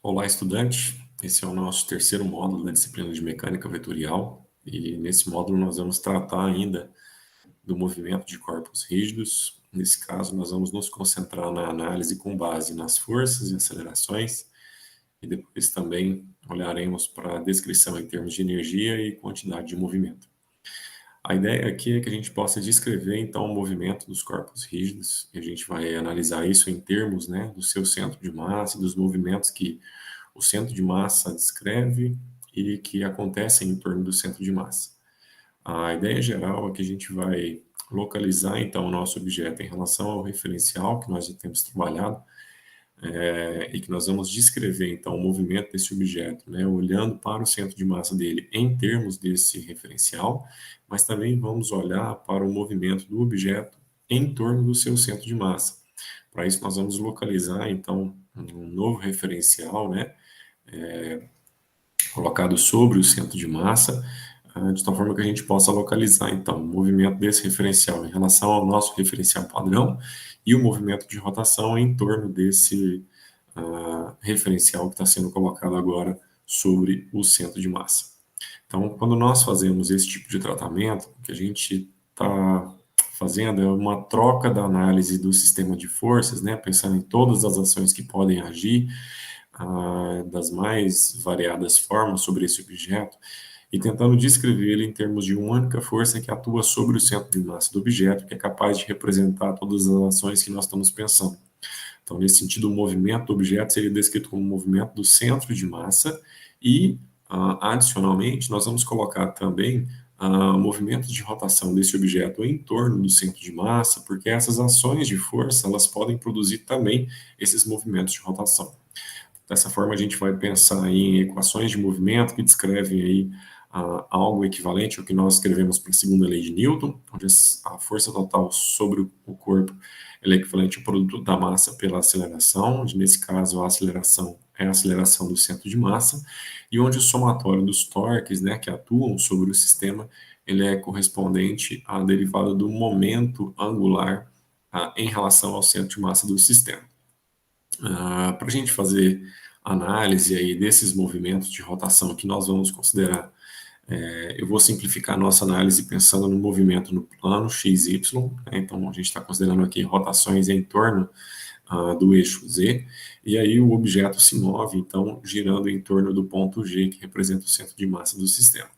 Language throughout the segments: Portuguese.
Olá, estudante. Esse é o nosso terceiro módulo da disciplina de mecânica vetorial e nesse módulo nós vamos tratar ainda do movimento de corpos rígidos. Nesse caso, nós vamos nos concentrar na análise com base nas forças e acelerações e depois também olharemos para a descrição em termos de energia e quantidade de movimento. A ideia aqui é que a gente possa descrever, então, o movimento dos corpos rígidos, e a gente vai analisar isso em termos, né, do seu centro de massa e dos movimentos que o centro de massa descreve e que acontecem em torno do centro de massa. A ideia geral é que a gente vai localizar, então, o nosso objeto em relação ao referencial que nós já temos trabalhado, e que nós vamos descrever, então, o movimento desse objeto, né, olhando para o centro de massa dele em termos desse referencial, mas também vamos olhar para o movimento do objeto em torno do seu centro de massa. Para isso, nós vamos localizar, então, um novo referencial, né, colocado sobre o centro de massa, de tal forma que a gente possa localizar, então, o movimento desse referencial em relação ao nosso referencial padrão e o movimento de rotação em torno desse referencial que está sendo colocado agora sobre o centro de massa. Então, quando nós fazemos esse tipo de tratamento, o que a gente está fazendo é uma troca da análise do sistema de forças, né, pensando em todas as ações que podem agir das mais variadas formas sobre esse objeto e tentando descrever ele em termos de uma única força que atua sobre o centro de massa do objeto, que é capaz de representar todas as ações que nós estamos pensando. Então, nesse sentido, o movimento do objeto seria descrito como o movimento do centro de massa e, adicionalmente, nós vamos colocar também movimentos de rotação desse objeto em torno do centro de massa, porque essas ações de força, elas podem produzir também esses movimentos de rotação. Dessa forma, a gente vai pensar em equações de movimento que descrevem aí algo equivalente ao que nós escrevemos para a segunda lei de Newton, onde a força total sobre o corpo é equivalente ao produto da massa pela aceleração, onde nesse caso a aceleração é a aceleração do centro de massa, e onde o somatório dos torques, né, que atuam sobre o sistema, ele é correspondente à derivada do momento angular em relação ao centro de massa do sistema. Para a gente fazer análise aí desses movimentos de rotação que nós vamos considerar, eu vou simplificar a nossa análise pensando no movimento no plano XY, né? Então a gente está considerando aqui rotações em torno do eixo Z, e aí o objeto se move, então, girando em torno do ponto G, que representa o centro de massa do sistema.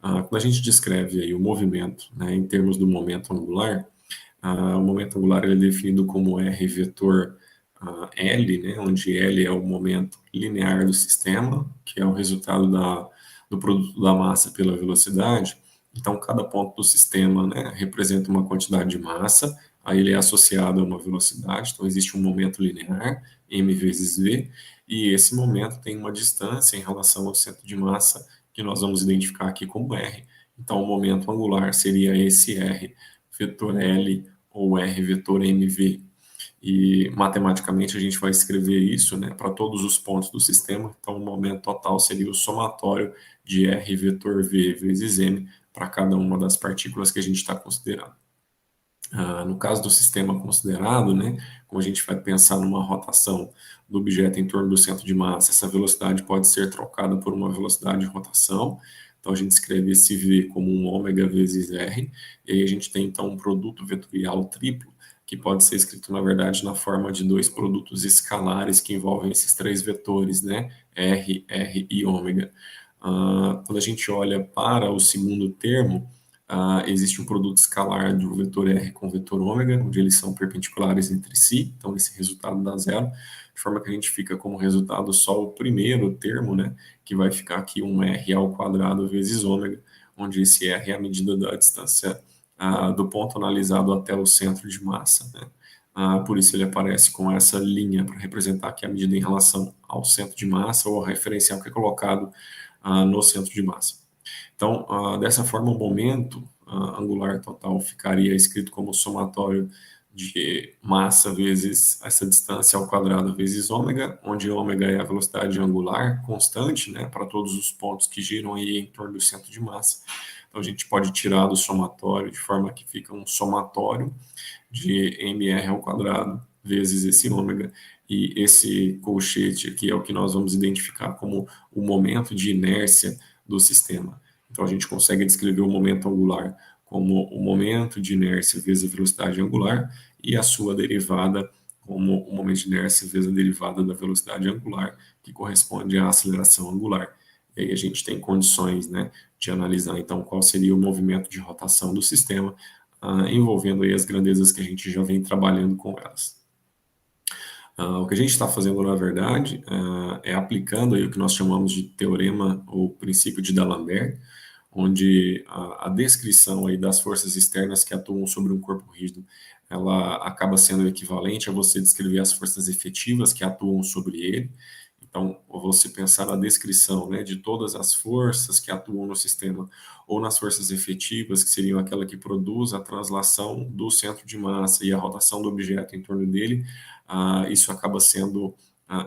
Quando a gente descreve aí o movimento, né, em termos do momento angular, o momento angular ele é definido como R vetor L, né, onde L é o momento linear do sistema, que é o resultado do produto da massa pela velocidade. Então, cada ponto do sistema, né, representa uma quantidade de massa, aí ele é associado a uma velocidade, então existe um momento linear, m vezes v, e esse momento tem uma distância em relação ao centro de massa, que nós vamos identificar aqui como r. Então, o momento angular seria esse r vetor L ou r vetor mv. E matematicamente a gente vai escrever isso, né, para todos os pontos do sistema. Então, o momento total seria o somatório de R vetor V vezes M para cada uma das partículas que a gente está considerando. No caso do sistema considerado, né, como a gente vai pensar numa rotação do objeto em torno do centro de massa, essa velocidade pode ser trocada por uma velocidade de rotação. Então, a gente escreve esse V como um ômega vezes R, e aí a gente tem, então, um produto vetorial triplo, que pode ser escrito, na verdade, na forma de dois produtos escalares que envolvem esses três vetores, né, R e ômega. Quando a gente olha para o segundo termo, existe um produto escalar do vetor R com o vetor ômega, onde eles são perpendiculares entre si, então esse resultado dá zero, de forma que a gente fica como resultado só o primeiro termo, né, que vai ficar aqui um R ao quadrado vezes ômega, onde esse R é a medida da distância do ponto analisado até o centro de massa, né. Por isso ele aparece com essa linha para representar que a medida em relação ao centro de massa ou ao referencial que é colocado no centro de massa. Então, dessa forma, o momento angular total ficaria escrito como somatório de massa vezes essa distância ao quadrado vezes ômega, onde ômega é a velocidade angular constante, né, para todos os pontos que giram aí em torno do centro de massa. Então, a gente pode tirar do somatório de forma que fica um somatório de mr ao quadrado vezes esse ômega, e esse colchete aqui é o que nós vamos identificar como o momento de inércia do sistema. Então, a gente consegue descrever o momento angular como o momento de inércia vezes a velocidade angular e a sua derivada como o momento de inércia vezes a derivada da velocidade angular, que corresponde à aceleração angular. E aí a gente tem condições, né, de analisar, então, qual seria o movimento de rotação do sistema, envolvendo aí as grandezas que a gente já vem trabalhando com elas. O que a gente está fazendo, na verdade, é aplicando aí o que nós chamamos de teorema ou princípio de D'Alembert, onde a descrição aí das forças externas que atuam sobre um corpo rígido, ela acaba sendo equivalente a você descrever as forças efetivas que atuam sobre ele. Então, você pensar na descrição, né, de todas as forças que atuam no sistema, ou nas forças efetivas, que seriam aquela que produz a translação do centro de massa e a rotação do objeto em torno dele, isso acaba sendo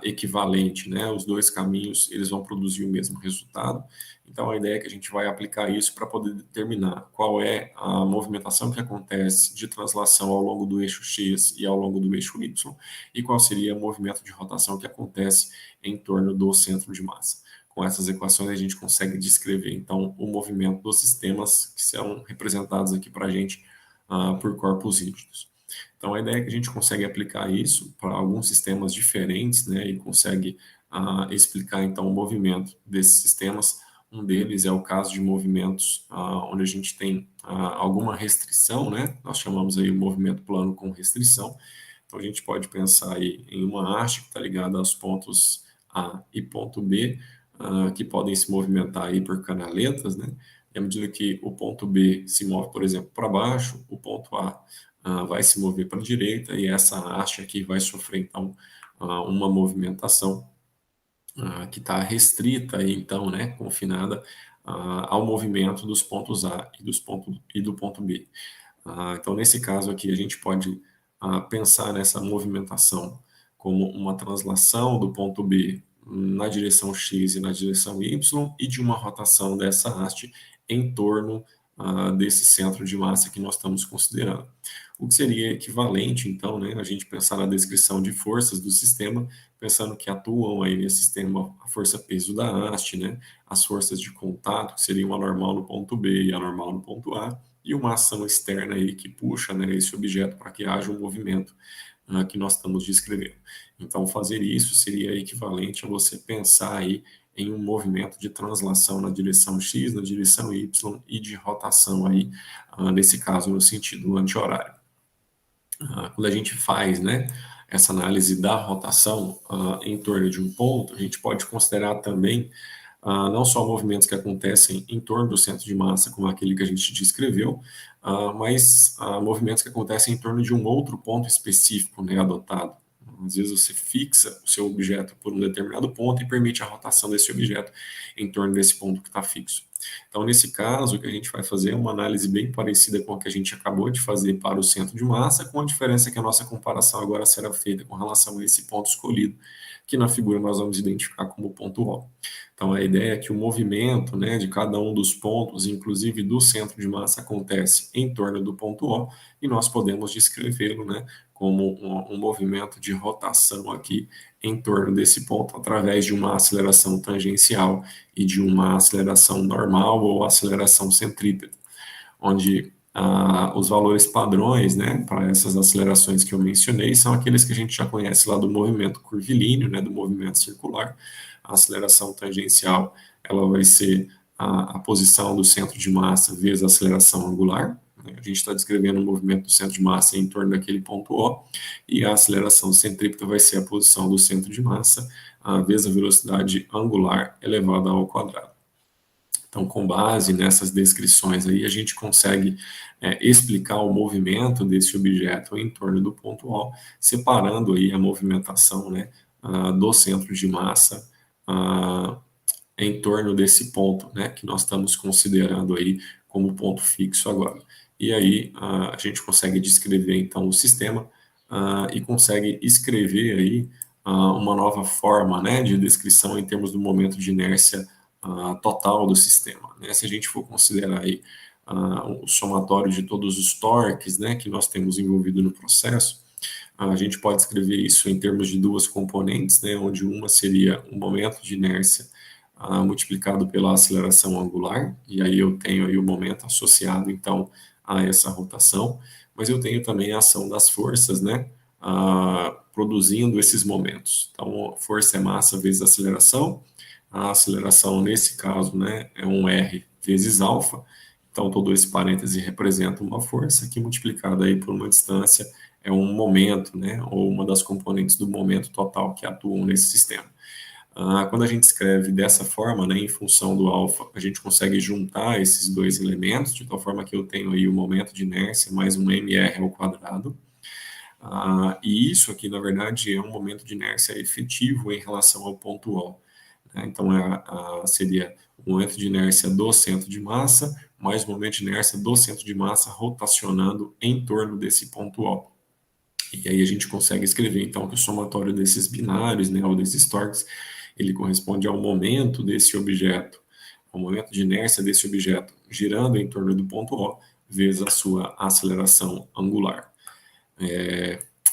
equivalente, né? Os dois caminhos, eles vão produzir o mesmo resultado. Então, a ideia é que a gente vai aplicar isso para poder determinar qual é a movimentação que acontece de translação ao longo do eixo X e ao longo do eixo Y, e qual seria o movimento de rotação que acontece em torno do centro de massa. Com essas equações, a gente consegue descrever, então, o movimento dos sistemas que são representados aqui para a gente por corpos rígidos. Então, a ideia é que a gente consegue aplicar isso para alguns sistemas diferentes, né, e consegue explicar, então, o movimento desses sistemas. Um deles é o caso de movimentos onde a gente tem alguma restrição, né, nós chamamos aí o movimento plano com restrição. Então, a gente pode pensar aí em uma haste que está ligada aos pontos A e ponto B, que podem se movimentar aí por canaletas, né, e à medida que o ponto B se move, por exemplo, para baixo, o ponto A vai se mover para a direita e essa haste aqui vai sofrer, então, uma movimentação que está restrita, aí, então, né, confinada ao movimento dos pontos A e do ponto B. Então, nesse caso aqui, a gente pode pensar nessa movimentação como uma translação do ponto B na direção X e na direção Y e de uma rotação dessa haste em torno desse centro de massa que nós estamos considerando. O que seria equivalente, então, né, a gente pensar na descrição de forças do sistema, pensando que atuam aí nesse sistema a força peso da haste, né, as forças de contato, que seriam a normal no ponto B e a normal no ponto A, e uma ação externa aí que puxa, né, esse objeto para que haja um movimento que nós estamos descrevendo. Então, fazer isso seria equivalente a você pensar aí em um movimento de translação na direção X, na direção Y e de rotação aí, nesse caso, no sentido anti-horário. Quando a gente faz, né, essa análise da rotação em torno de um ponto, a gente pode considerar também não só movimentos que acontecem em torno do centro de massa, como aquele que a gente descreveu, mas movimentos que acontecem em torno de um outro ponto específico, né, adotado. Às vezes você fixa o seu objeto por um determinado ponto e permite a rotação desse objeto em torno desse ponto que está fixo. Então, nesse caso, o que a gente vai fazer é uma análise bem parecida com a que a gente acabou de fazer para o centro de massa, com a diferença que a nossa comparação agora será feita com relação a esse ponto escolhido, que na figura nós vamos identificar como ponto O. Então, a ideia é que o movimento, né, de cada um dos pontos, inclusive do centro de massa, acontece em torno do ponto O, e nós podemos descrevê-lo, né, como um movimento de rotação aqui em torno desse ponto, através de uma aceleração tangencial e de uma aceleração normal ou aceleração centrípeta, onde os valores padrões, né, para essas acelerações que eu mencionei são aqueles que a gente já conhece lá do movimento curvilíneo, né, do movimento circular. A aceleração tangencial, ela vai ser a posição do centro de massa vezes a aceleração angular. A gente está descrevendo o movimento do centro de massa em torno daquele ponto O, e a aceleração centrípeta vai ser a posição do centro de massa vezes a velocidade angular elevada ao quadrado. Então, com base nessas descrições aí, a gente consegue explicar o movimento desse objeto em torno do ponto O, separando aí a movimentação, né, do centro de massa em torno desse ponto, né, que nós estamos considerando aí como ponto fixo agora. E aí a gente consegue descrever então o sistema e consegue escrever aí uma nova forma, né, de descrição em termos do momento de inércia total do sistema, né? Se a gente for considerar aí o somatório de todos os torques, né, que nós temos envolvido no processo, A gente pode escrever isso em termos de duas componentes, né, onde uma seria o momento de inércia multiplicado pela aceleração angular, e aí eu tenho aí o momento associado, então, a essa rotação, mas eu tenho também a ação das forças, né, produzindo esses momentos. Então, força é massa vezes aceleração, a aceleração, nesse caso, né, é um R vezes alfa, então todo esse parêntese representa uma força que multiplicada aí por uma distância é um momento, né, ou uma das componentes do momento total que atuam nesse sistema. Quando a gente escreve dessa forma, né, em função do alfa, a gente consegue juntar esses dois elementos, de tal forma que eu tenho aí o momento de inércia mais um mr ao quadrado. E isso aqui, na verdade, é um momento de inércia efetivo em relação ao ponto O. Né? Então, seria o momento de inércia do centro de massa mais o momento de inércia do centro de massa rotacionando em torno desse ponto O. E aí a gente consegue escrever, então, que o somatório desses binários, né, ou desses torques, ele corresponde ao momento desse objeto, ao momento de inércia desse objeto girando em torno do ponto O, vezes a sua aceleração angular.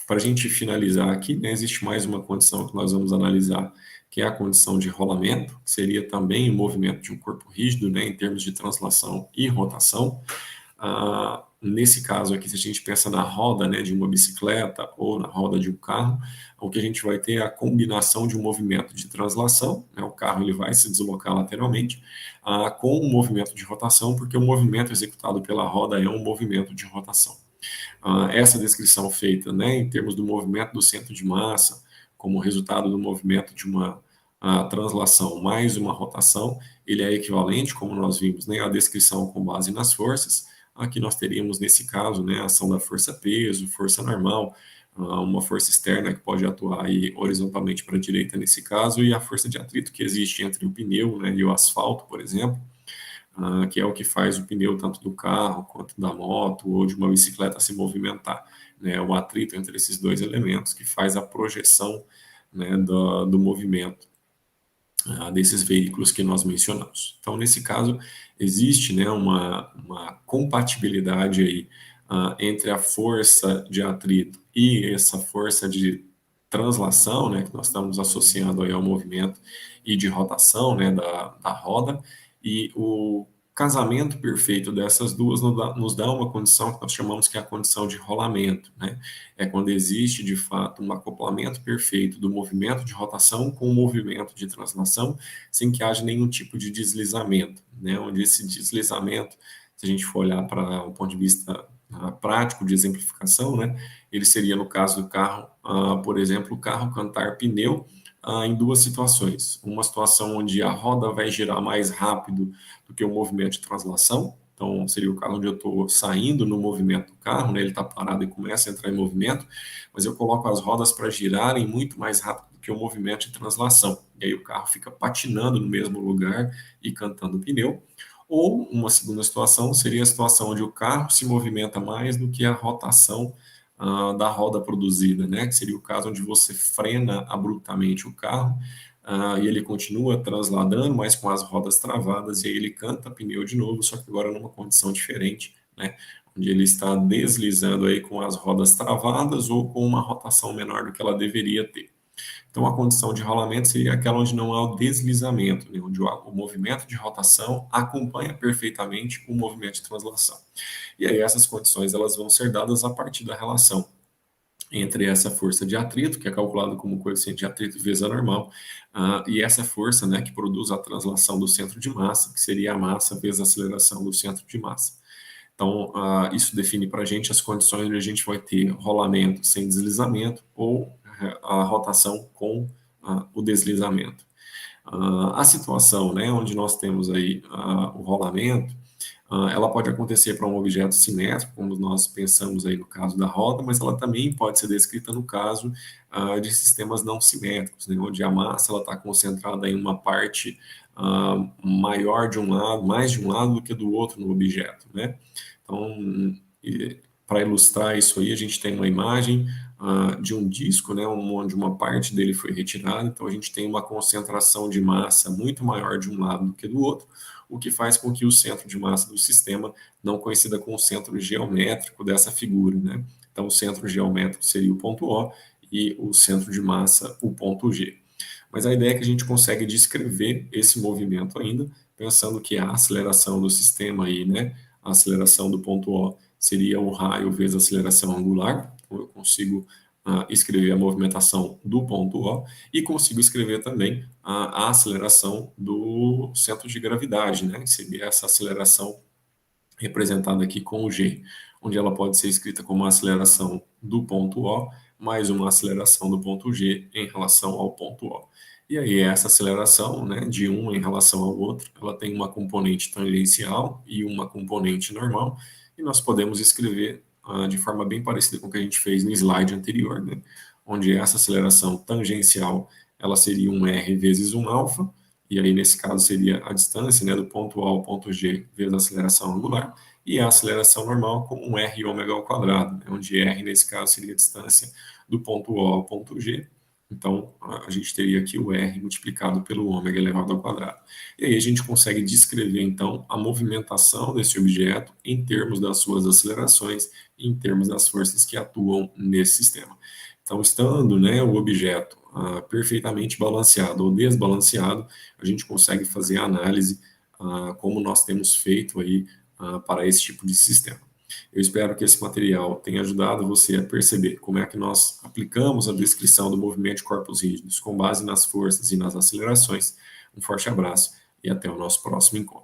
Para a gente finalizar aqui, né, existe mais uma condição que nós vamos analisar, que é a condição de rolamento, que seria também o movimento de um corpo rígido, né, em termos de translação e rotação. Nesse caso aqui, se a gente pensa na roda, né, de uma bicicleta ou na roda de um carro, o que a gente vai ter é a combinação de um movimento de translação, né, o carro ele vai se deslocar lateralmente, com um movimento de rotação, porque o movimento executado pela roda é um movimento de rotação. Essa descrição feita, né, em termos do movimento do centro de massa, como resultado do movimento de uma translação mais uma rotação, ele é equivalente, como nós vimos, né, à descrição com base nas forças. Aqui nós teríamos, nesse caso, né, a ação da força-peso, força normal, uma força externa que pode atuar aí horizontalmente para a direita nesse caso, e a força de atrito que existe entre o pneu, né, e o asfalto, por exemplo, que é o que faz o pneu tanto do carro quanto da moto ou de uma bicicleta se movimentar. Né, o atrito entre esses dois elementos que faz a projeção, né, do movimento desses veículos que nós mencionamos. Então, nesse caso, existe, né, uma compatibilidade aí entre a força de atrito e essa força de translação, né, que nós estamos associando aí ao movimento e de rotação, né, da roda, e o casamento perfeito dessas duas nos dá uma condição que nós chamamos que é a condição de rolamento, né? É quando existe, de fato, um acoplamento perfeito do movimento de rotação com o movimento de translação, sem que haja nenhum tipo de deslizamento, né? Onde esse deslizamento, se a gente for olhar para o ponto de vista prático de exemplificação, né? Ele seria, no caso do carro, por exemplo, o carro cantar pneu, em duas situações. Uma situação onde a roda vai girar mais rápido do que o movimento de translação, então seria o caso onde eu estou saindo no movimento do carro, né, ele está parado e começa a entrar em movimento, mas eu coloco as rodas para girarem muito mais rápido do que o movimento de translação, e aí o carro fica patinando no mesmo lugar e cantando pneu. Ou uma segunda situação seria a situação onde o carro se movimenta mais do que a rotação da roda produzida, né? Que seria o caso onde você frena abruptamente o carro e ele continua transladando, mas com as rodas travadas, e aí ele canta pneu de novo, só que agora numa condição diferente, né? Onde ele está deslizando aí com as rodas travadas ou com uma rotação menor do que ela deveria ter. Então, a condição de rolamento seria aquela onde não há o deslizamento, né? Onde o movimento de rotação acompanha perfeitamente o movimento de translação. E aí essas condições elas vão ser dadas a partir da relação entre essa força de atrito, que é calculada como coeficiente de atrito vezes a normal, e essa força, né, que produz a translação do centro de massa, que seria a massa vezes a aceleração do centro de massa. Então, isso define para a gente as condições onde a gente vai ter rolamento sem deslizamento ou a rotação com o deslizamento. A situação, né, onde nós temos aí o rolamento, ela pode acontecer para um objeto simétrico, como nós pensamos aí no caso da roda, mas ela também pode ser descrita no caso de sistemas não simétricos, né, onde a massa está concentrada em uma parte maior de um lado, mais de um lado do que do outro no objeto, né? Então, para ilustrar isso aí, a gente tem uma imagem de um disco, né, onde uma parte dele foi retirada, então a gente tem uma concentração de massa muito maior de um lado do que do outro, o que faz com que o centro de massa do sistema não coincida com o centro geométrico dessa figura, né? Então, o centro geométrico seria o ponto O e o centro de massa, o ponto G. Mas a ideia é que a gente consegue descrever esse movimento ainda, pensando que a aceleração do sistema aí, né, a aceleração do ponto O seria o raio vezes a aceleração angular. Então, eu consigo escrever a movimentação do ponto O e consigo escrever também a aceleração do centro de gravidade, né, que seria essa aceleração representada aqui com o G, onde ela pode ser escrita como a aceleração do ponto O mais uma aceleração do ponto G em relação ao ponto O. E aí essa aceleração, né, de um em relação ao outro, ela tem uma componente tangencial e uma componente normal, e nós podemos escrever de forma bem parecida com o que a gente fez no slide anterior, né, onde essa aceleração tangencial ela seria um r vezes um alfa, e aí nesse caso seria a distância, né, do ponto A ao ponto G vezes a aceleração angular, e a aceleração normal como um r ômega ao quadrado, né, onde r nesse caso seria a distância do ponto O ao ponto G. Então a gente teria aqui o r multiplicado pelo ômega elevado ao quadrado. E aí a gente consegue descrever então a movimentação desse objeto em termos das suas acelerações, em termos das forças que atuam nesse sistema. Então, estando, né, o objeto perfeitamente balanceado ou desbalanceado, a gente consegue fazer a análise como nós temos feito aí para esse tipo de sistema. Eu espero que esse material tenha ajudado você a perceber como é que nós aplicamos a descrição do movimento de corpos rígidos com base nas forças e nas acelerações. Um forte abraço e até o nosso próximo encontro.